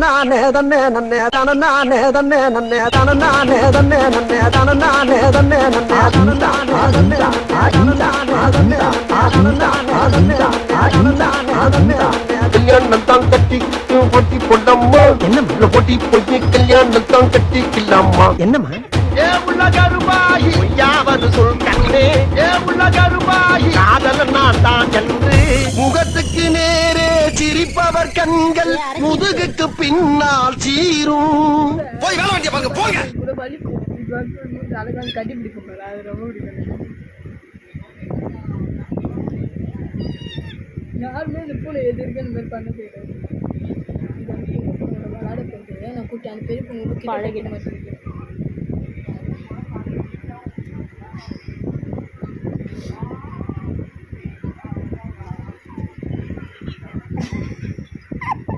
நானே தன்னே நன்னே தன நானே தன்னே நன்னே தன நானே தன்னே நன்னே தன நானே தன்னே நன்னே தன நானே தன்னே தன நானே தன்னே தன நானே தன்னே தன நானே தன்னே கல்யாணம் தான் கட்டிக்கு போட்டி போடம்மா என்ன போட்டி போய் கல்யாணம் தான் கட்டிக்கலாமா என்னம்மா ஏ உள்ள கருபாயி யாவது சொல் கண்ணே ஏ உள்ள கருபாயி காதல நான் தான் என்று முகத்துக்கு நேரே சிரிப்பவர் கண்கள் முதுகுக்கு பின்னால் சீரும் போய் வேலை வண்டிய பாருங்க போங்க கட்டி பிடிக்கும் அது ரொம்ப பிடிக்கும் யாருமே இந்த பூனை எது இருக்கு இந்த மாதிரி பண்ண செய்யறது விளையாட போட்டு நான் கூட்டி அந்த பெரிய பொண்ணு பழகிட மாட்டேன்